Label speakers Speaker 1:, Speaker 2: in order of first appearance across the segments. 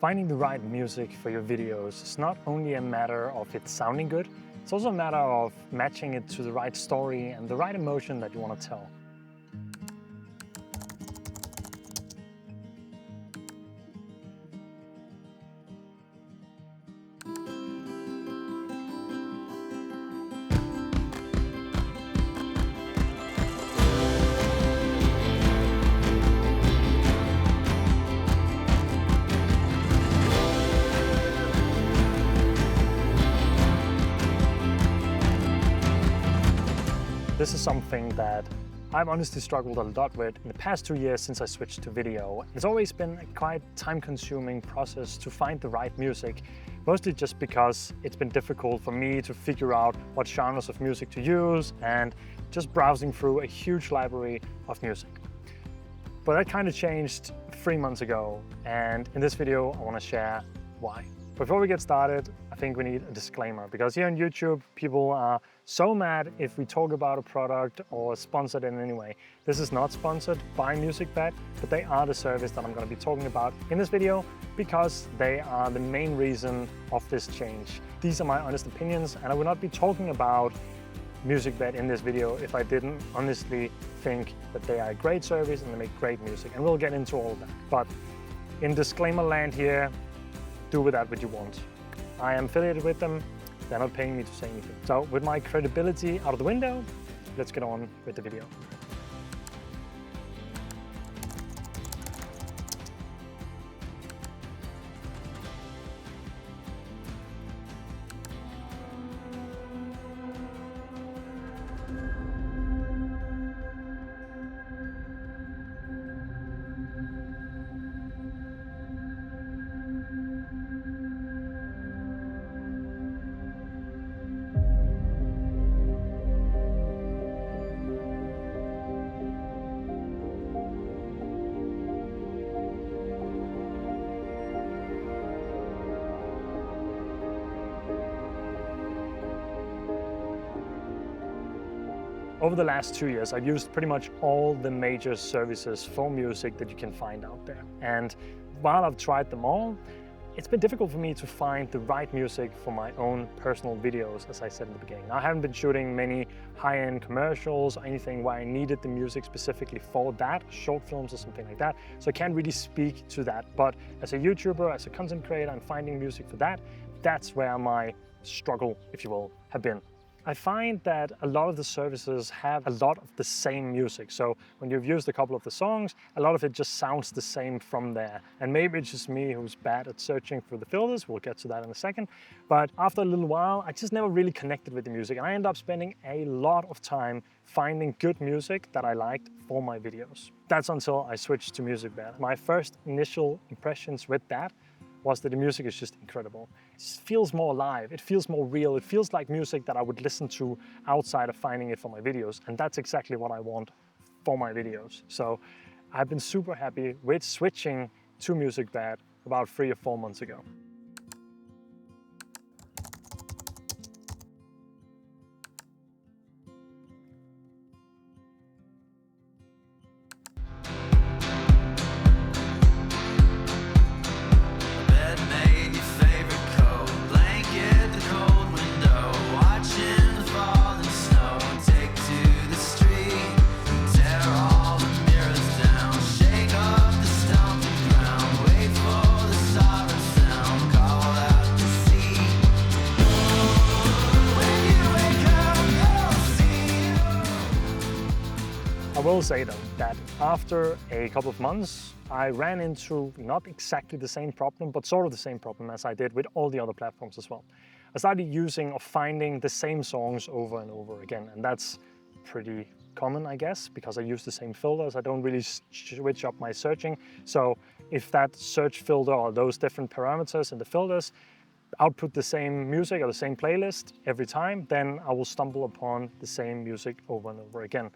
Speaker 1: Finding the right music for your videos is not only a matter of it sounding good, it's also a matter of matching it to the right story and the right emotion that you want to tell. This is something that I've honestly struggled a lot with in the past 2 years since I switched to video. It's always been a quite time-consuming process to find the right music, mostly just because it's been difficult for me to figure out what genres of music to use and just browsing through a huge library of music. But that kind of changed 3 months ago, and in this video I want to share why. Before we get started, I think we need a disclaimer, because here on YouTube, people are so mad if we talk about a product or sponsored in any way. This is not sponsored by Musicbed, but they are the service that I'm going to be talking about in this video because they are the main reason of this change. These are my honest opinions, and I would not be talking about Musicbed in this video if I didn't honestly think that they are a great service and they make great music, and we'll get into all of that. But in disclaimer land here, do with that what you want. I am affiliated with them, they're not paying me to say anything. So with my credibility out of the window, let's get on with the video. Over the last 2 years, I've used pretty much all the major services for music that you can find out there. And while I've tried them all, it's been difficult for me to find the right music for my own personal videos, as I said in the beginning. Now, I haven't been shooting many high-end commercials or anything where I needed the music specifically for that, short films or something like that, so I can't really speak to that. But as a YouTuber, as a content creator, I'm finding music for that. That's where my struggle, if you will, have been. I find that a lot of the services have a lot of the same music. So when you've used a couple of the songs, a lot of it just sounds the same from there. And maybe it's just me who's bad at searching for the filters. We'll get to that in a second. But after a little while, I just never really connected with the music. And I end up spending a lot of time finding good music that I liked for my videos. That's until I switched to Musicbed. My first initial impressions with that was that the music is just incredible. It just feels more alive, it feels more real, it feels like music that I would listen to outside of finding it for my videos, and that's exactly what I want for my videos. So I've been super happy with switching to Musicbed about 3 or 4 months ago. I will say though that after a couple of months, I ran into not exactly the same problem, but sort of the same problem as I did with all the other platforms as well. I started using or finding the same songs over and over again, and that's pretty common, I guess, because I use the same filters. I don't really switch up my searching. So if that search filter or those different parameters in the filters output the same music or the same playlist every time, then I will stumble upon the same music over and over again.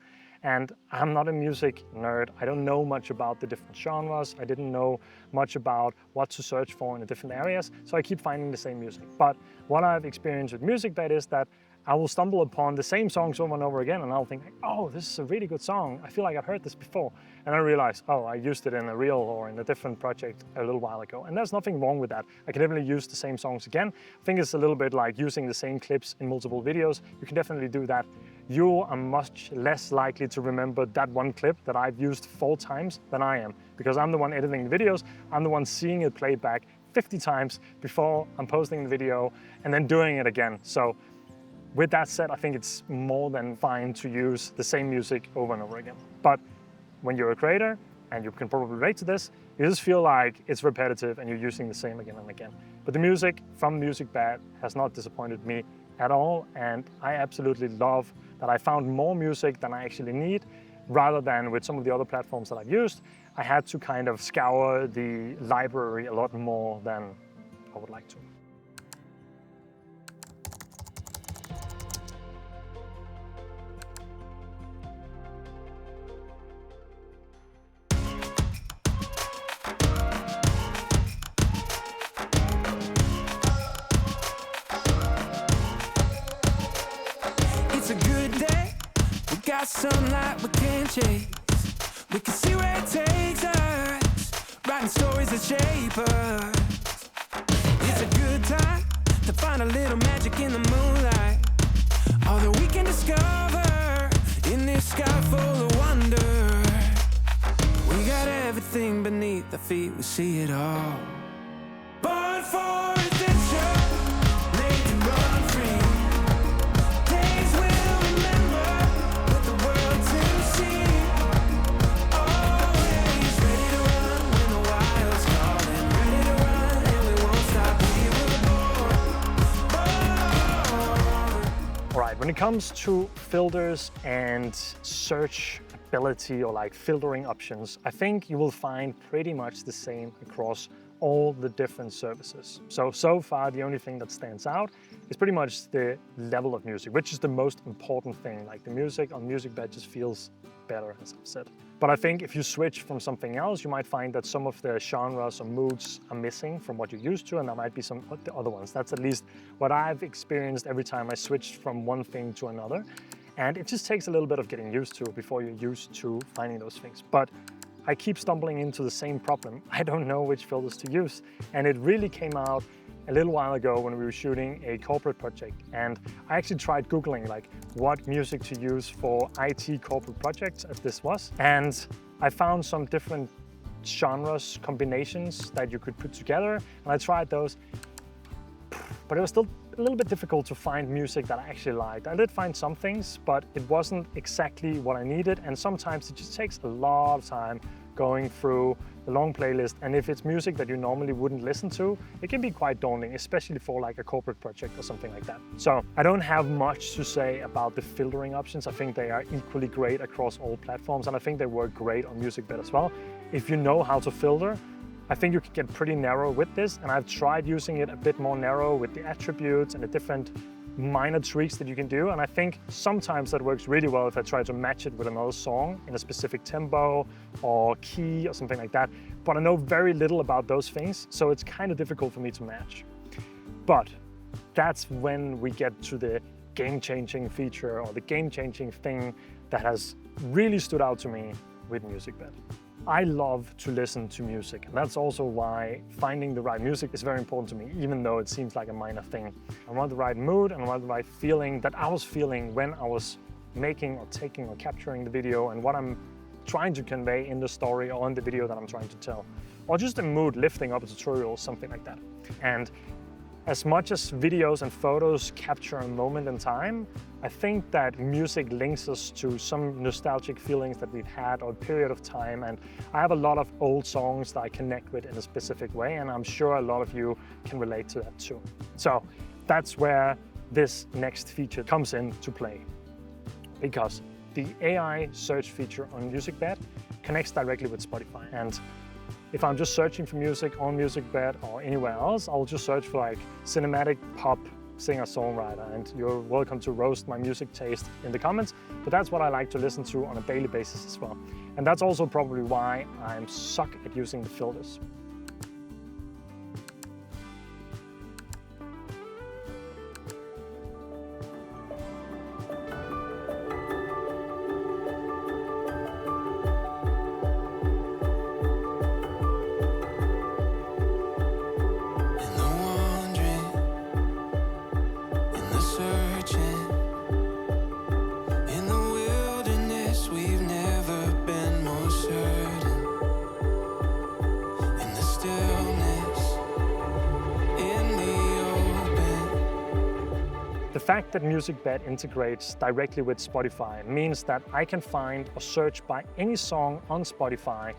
Speaker 1: And I'm not a music nerd. I don't know much about the different genres. I didn't know much about what to search for in the different areas. So I keep finding the same music. But what I've experienced with Musicbed is that I will stumble upon the same songs over and over again, and I'll think, oh, this is a really good song. I feel like I've heard this before. And I realize, oh, I used it in a reel or in a different project a little while ago. And there's nothing wrong with that. I can definitely use the same songs again. I think it's a little bit like using the same clips in multiple videos. You can definitely do that. You are much less likely to remember that one clip that I've used 4 times than I am, because I'm the one editing the videos. I'm the one seeing it played back 50 times before I'm posting the video and then doing it again. So with that said, I think it's more than fine to use the same music over and over again. But when you're a creator, and you can probably relate to this, you just feel like it's repetitive and you're using the same again and again. But the music from Musicbed has not disappointed me at all, and I absolutely love that I found more music than I actually need, rather than with some of the other platforms that I've used. I had to kind of scour the library a lot more than I would like to.
Speaker 2: It's a good day, we got sunlight we can't chase. We can see where it takes us, writing stories that shape us. It's a good time to find a little magic in the moonlight, all that we can discover in this sky full of wonder. We got everything beneath our feet, we see it all. Born for adventure, made to run free. Days we'll remember, with the world to see. Always ready to run when the wild's calling. Ready to run and we won't stop. We were born.
Speaker 1: All right, when it comes to filters and searchability or like filtering options, I think you will find pretty much the same across all the different services. So far, the only thing that stands out is pretty much the level of music, which is the most important thing. Like the music on Musicbed just feels better, as I've said. But I think if you switch from something else, you might find that some of the genres or moods are missing from what you're used to, and there might be some of the other ones. That's at least what I've experienced every time I switched from one thing to another. And it just takes a little bit of getting used to before you're used to finding those things. But I keep stumbling into the same problem. I don't know which filters to use. And it really came out a little while ago when we were shooting a corporate project. And I actually tried Googling like what music to use for IT corporate projects, as this was. And I found some different genres, combinations that you could put together. And I tried those, but it was still a little bit difficult to find music that I actually liked. I did find some things, but it wasn't exactly what I needed. And sometimes it just takes a lot of time going through the long playlist. And if it's music that you normally wouldn't listen to, it can be quite daunting, especially for like a corporate project or something like that. So I don't have much to say about the filtering options. I think they are equally great across all platforms, and I think they work great on Musicbed as well. If you know how to filter, I think you can get pretty narrow with this, and I've tried using it a bit more narrow with the attributes and the different minor tweaks that you can do. And I think sometimes that works really well if I try to match it with another song in a specific tempo or key or something like that. But I know very little about those things, so it's kind of difficult for me to match. But that's when we get to the game-changing feature or the game-changing thing that has really stood out to me with Musicbed. I love to listen to music, and that's also why finding the right music is very important to me, even though it seems like a minor thing. I want the right mood and I want the right feeling that I was feeling when I was making or taking or capturing the video, and what I'm trying to convey in the story or in the video that I'm trying to tell. Or just a mood lifting up a tutorial, something like that. And as much as videos and photos capture a moment in time, I think that music links us to some nostalgic feelings that we've had or a period of time. And I have a lot of old songs that I connect with in a specific way, and I'm sure a lot of you can relate to that too. So that's where this next feature comes into play, because the AI search feature on Musicbed connects directly with Spotify. And if I'm just searching for music on Musicbed or anywhere else, I'll just search for like cinematic pop singer-songwriter, and you're welcome to roast my music taste in the comments, but that's what I like to listen to on a daily basis as well. And that's also probably why I'm suck at using the filters. fact that Musicbed integrates directly with Spotify means that I can find or search by any song on Spotify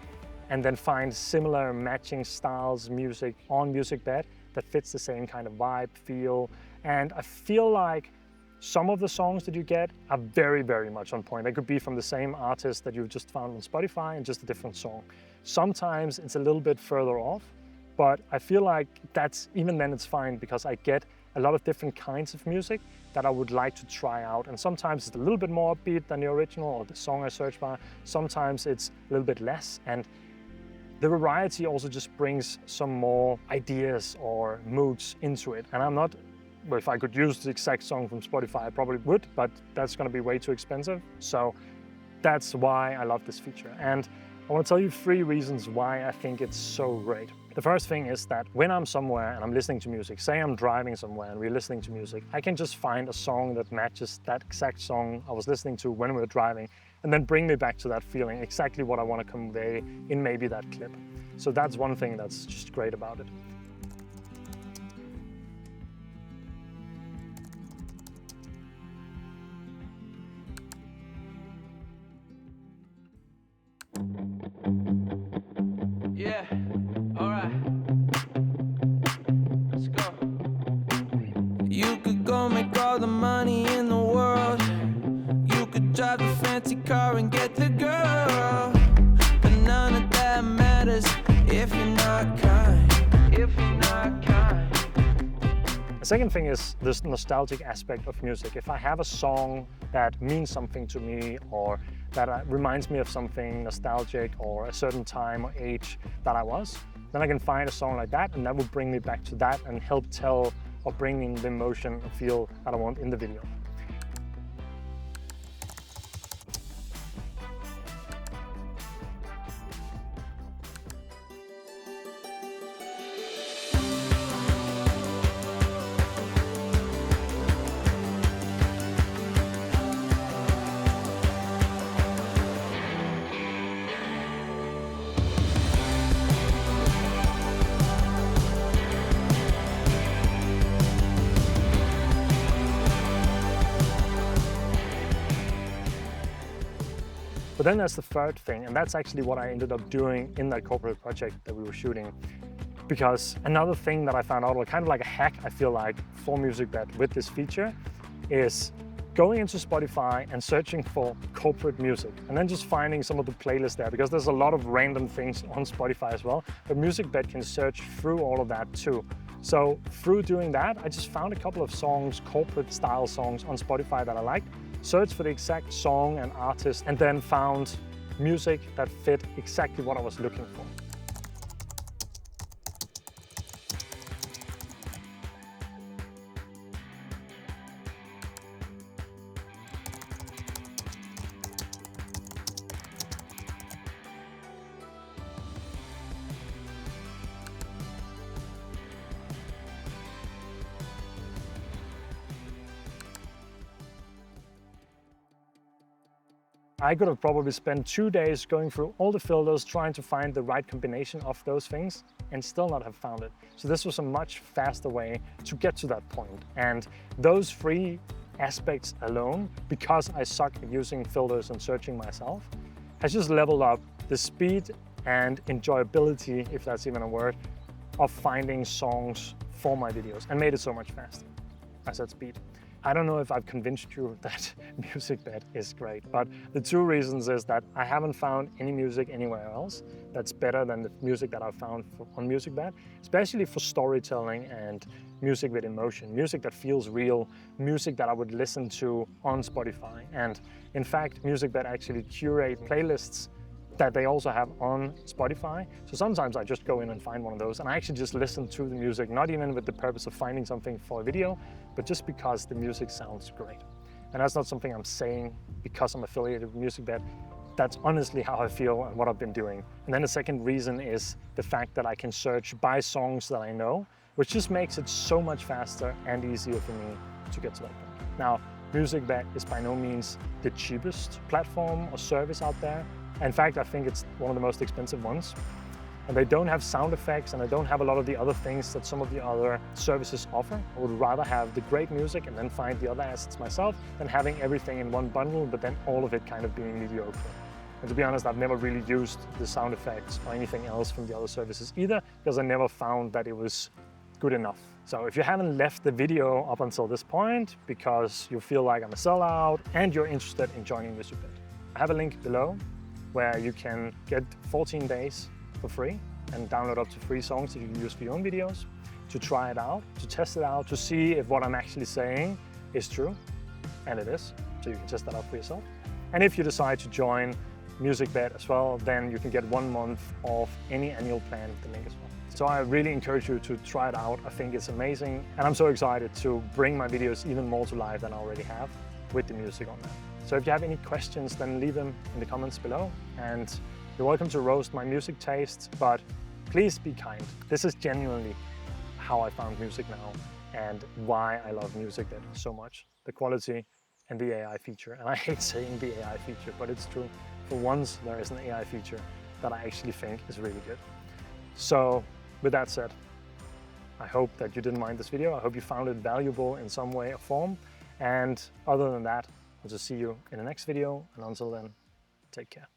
Speaker 1: and then find similar matching styles music on Musicbed that fits the same kind of vibe, feel. And I feel like some of the songs that you get are very, very much on point. They could be from the same artist that you've just found on Spotify and just a different song. Sometimes it's a little bit further off, but I feel like even then it's fine because I get a lot of different kinds of music that I would like to try out. And sometimes it's a little bit more upbeat than the original or the song I searched by. Sometimes it's a little bit less. And the variety also just brings some more ideas or moods into it. And I'm not, well, if I could use the exact song from Spotify, I probably would, but that's gonna be way too expensive. So that's why I love this feature. And I want to tell you 3 reasons why I think it's so great. The first thing is that when I'm somewhere and I'm listening to music, say I'm driving somewhere and we're listening to music, I can just find a song that matches that exact song I was listening to when we were driving and then bring me back to that feeling, exactly what I want to convey in maybe that clip. So that's one thing that's just great about it.
Speaker 2: Yeah, alright. Let's go. You could go make all the money in the world. You could drive a fancy car and get the girl. But none of that matters if you're not kind. If you're not kind.
Speaker 1: The second thing is this nostalgic aspect of music. If I have a song that means something to me or that reminds me of something nostalgic or a certain time or age that I was, then I can find a song like that and that will bring me back to that and help tell or bring in the emotion and feel that I want in the video. But then there's the third thing, and that's actually what I ended up doing in that corporate project that we were shooting. Because another thing that I found out, or kind of like a hack, I feel like, for Musicbed with this feature, is going into Spotify and searching for corporate music, and then just finding some of the playlists there, because there's a lot of random things on Spotify as well, but Musicbed can search through all of that too. So through doing that, I just found a couple of songs, corporate style songs on Spotify that I liked, searched for the exact song and artist, and then found music that fit exactly what I was looking for. I could have probably spent 2 days going through all the filters trying to find the right combination of those things and still not have found it. So this was a much faster way to get to that point. And those 3 aspects alone, because I suck at using filters and searching myself, has just leveled up the speed and enjoyability, if that's even a word, of finding songs for my videos and made it so much faster. I said speed. I don't know if I've convinced you that Musicbed is great, but the 2 reasons is that I haven't found any music anywhere else that's better than the music that I've found on Musicbed, especially for storytelling and music with emotion, music that feels real, music that I would listen to on Spotify. And in fact, Musicbed actually curate playlists that they also have on Spotify. So sometimes I just go in and find one of those and I actually just listen to the music, not even with the purpose of finding something for a video, but just because the music sounds great. And that's not something I'm saying because I'm affiliated with Musicbed. That's honestly how I feel and what I've been doing. And then the second reason is the fact that I can search by songs that I know, which just makes it so much faster and easier for me to get to that point. Now, Musicbed is by no means the cheapest platform or service out there. In fact, I think it's one of the most expensive ones. and they don't have sound effects, and they don't have a lot of the other things that some of the other services offer. I would rather have the great music and then find the other assets myself than having everything in one bundle, but then all of it kind of being mediocre. And to be honest, I've never really used the sound effects or anything else from the other services either, because I never found that it was good enough. So if you haven't left the video up until this point because you feel like I'm a sellout and you're interested in joining Musicbed, I have a link below where you can get 14 days for free and download up to 3 songs that you can use for your own videos, to try it out, to test it out, to see if what I'm actually saying is true, and it is, so you can test that out for yourself. And if you decide to join Musicbed as well, then you can get 1 month of any annual plan with the link as well. So I really encourage you to try it out. I think it's amazing, and I'm so excited to bring my videos even more to life than I already have with the music on them. So if you have any questions, then leave them in the comments below, and you're welcome to roast my music taste, but please be kind. This is genuinely how I found music now and why I love Musicbed so much. The quality and the AI feature. And I hate saying the AI feature, but it's true. For once, there is an AI feature that I actually think is really good. So with that said, I hope that you didn't mind this video. I hope you found it valuable in some way or form. And other than that, I'll just see you in the next video. And until then, take care.